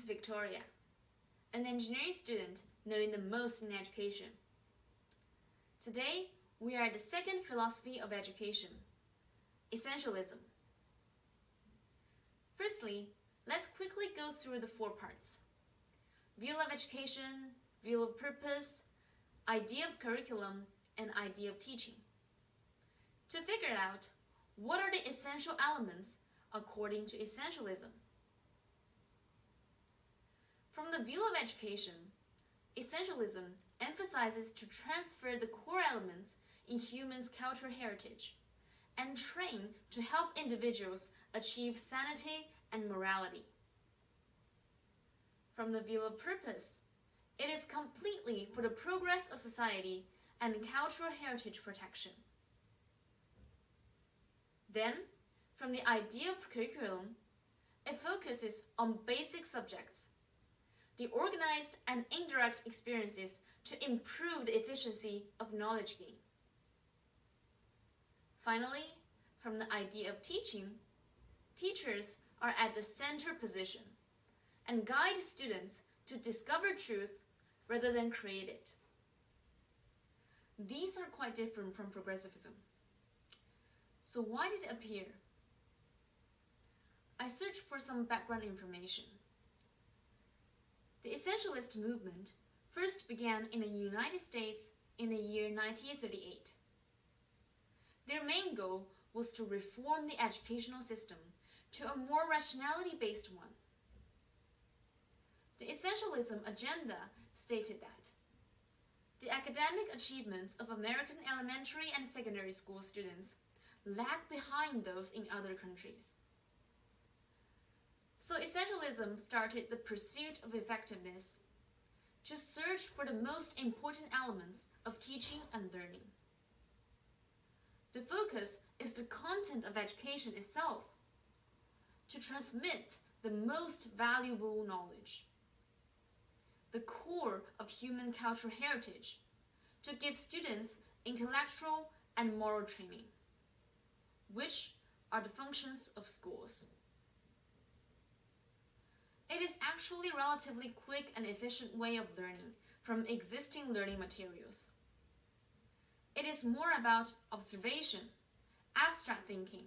is Victoria, an engineering student knowing the most in education. Today, we are at the second philosophy of education, essentialism. Firstly, let's quickly go through the 4 parts: view of education, view of purpose, idea of curriculum, and idea of teaching. To figure out what are the essential elements according to essentialism. From the view of education, essentialism emphasizes to transfer the core elements in humans' cultural heritage and train to help individuals achieve sanity and morality. From the view of purpose, it is completely for the progress of society and cultural heritage protection. Then, from the idea of curriculum, it focuses on basic subjects, the organized and indirect experiences to improve the efficiency of knowledge gain. Finally, from the idea of teaching, teachers are at the center position and guide students to discover truth rather than create it. These are quite different from progressivism. So why did it appear? I searched for some background information. The essentialist movement first began in the United States in the year 1938. Their main goal was to reform the educational system to a more rationality-based one. The essentialism agenda stated that the academic achievements of American elementary and secondary school students lag behind those in other countries. So essentialism started the pursuit of effectiveness to search for the most important elements of teaching and learning. The focus is the content of education itself, to transmit the most valuable knowledge, the core of human cultural heritage, to give students intellectual and moral training, which are the functions of schools. It is actually a relatively quick and efficient way of learning from existing learning materials. It is more about observation, abstract thinking,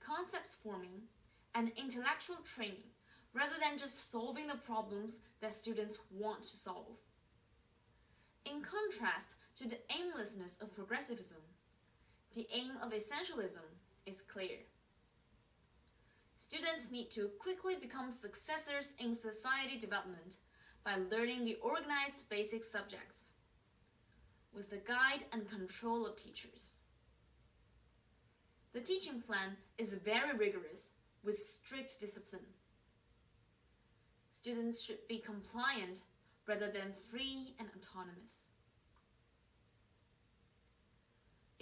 concepts forming, and intellectual training rather than just solving the problems that students want to solve. In contrast to the aimlessness of progressivism, the aim of essentialism is clear. Students need to quickly become successors in society development by learning the organized basic subjects, with the guide and control of teachers. The teaching plan is very rigorous with strict discipline. Students should be compliant rather than free and autonomous.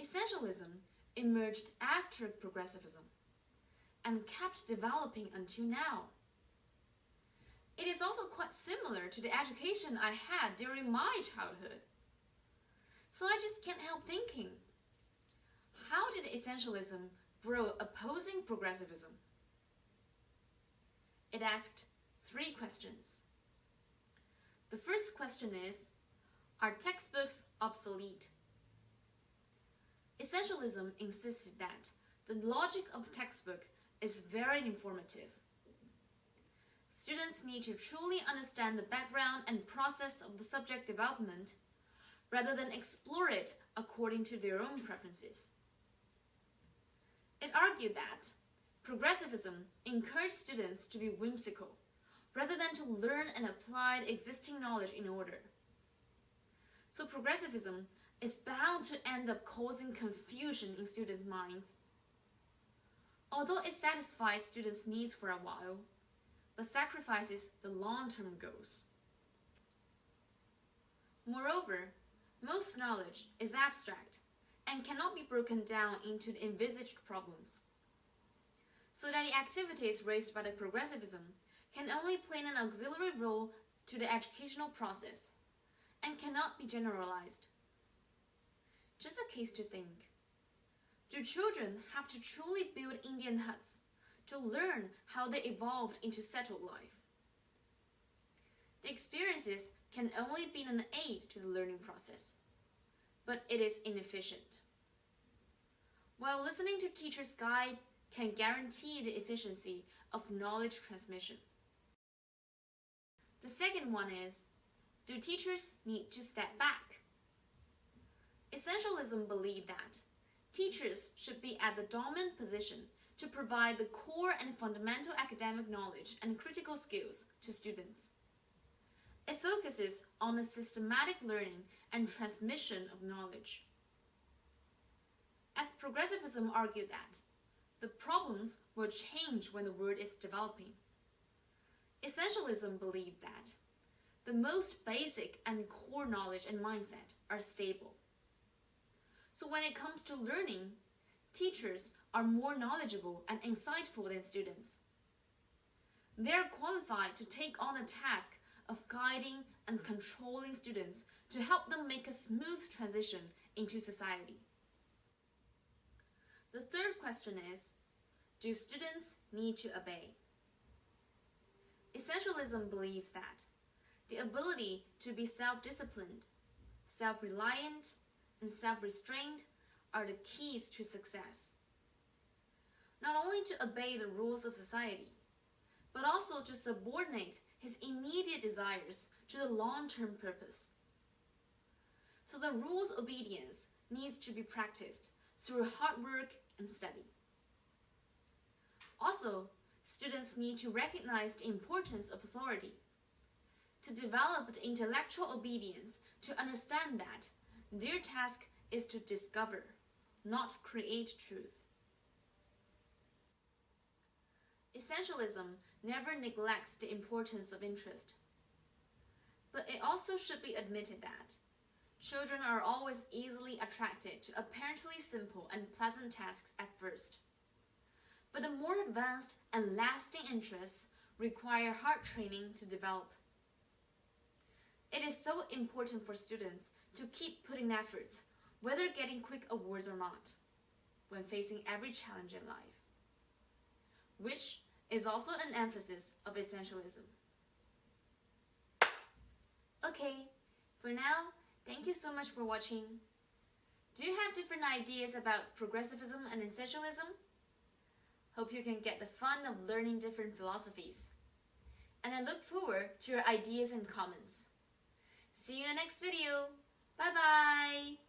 Essentialism emerged after progressivism and kept developing until now. It is also quite similar to the education I had during my childhood. So I just can't help thinking, how did essentialism grow opposing progressivism? It asked 3 questions. The first question is, are textbooks obsolete? Essentialism insisted that the logic of textbook is very informative. Students need to truly understand the background and process of the subject development rather than explore it according to their own preferences. It argued that progressivism encouraged students to be whimsical rather than to learn and apply existing knowledge in order. So progressivism is bound to end up causing confusion in students' minds. Although it satisfies students' needs for a while, but sacrifices the long-term goals. Moreover, most knowledge is abstract and cannot be broken down into the envisaged problems, so that the activities raised by the progressivism can only play an auxiliary role to the educational process and cannot be generalized. Just a case to think. Do children have to truly build Indian huts to learn how they evolved into settled life? The experiences can only be an aid to the learning process, but it is inefficient. While listening to teacher's guide can guarantee the efficiency of knowledge transmission. The second one is, do teachers need to step back? Essentialism believes that teachers should be at the dominant position to provide the core and fundamental academic knowledge and critical skills to students. It focuses on the systematic learning and transmission of knowledge. As Progressivism argued that the problems will change when the world is developing, Essentialism believed that the most basic and core knowledge and mindset are stable. So when it comes to learning, teachers are more knowledgeable and insightful than students. They are qualified to take on the task of guiding and controlling students to help them make a smooth transition into society. The third question is, do students need to obey? Essentialism believes that the ability to be self-disciplined, self-reliant, and self-restrained are the keys to success. Not only to obey the rules of society, but also to subordinate his immediate desires to the long-term purpose. So the rules of obedience needs to be practiced through hard work and study. Also, students need to recognize the importance of authority, to develop the intellectual obedience to understand that their task is to discover, not create truth. Essentialism never neglects the importance of interest, but it also should be admitted that children are always easily attracted to apparently simple and pleasant tasks at first. But the more advanced and lasting interests require hard training to develop. It is so important for students to keep putting efforts, whether getting quick awards or not, when facing every challenge in life, which is also an emphasis of essentialism. Okay, for now, thank you so much for watching. Do you have different ideas about progressivism and essentialism? Hope you can get the fun of learning different philosophies. And I look forward to your ideas and comments. See you in the next video. Bye bye!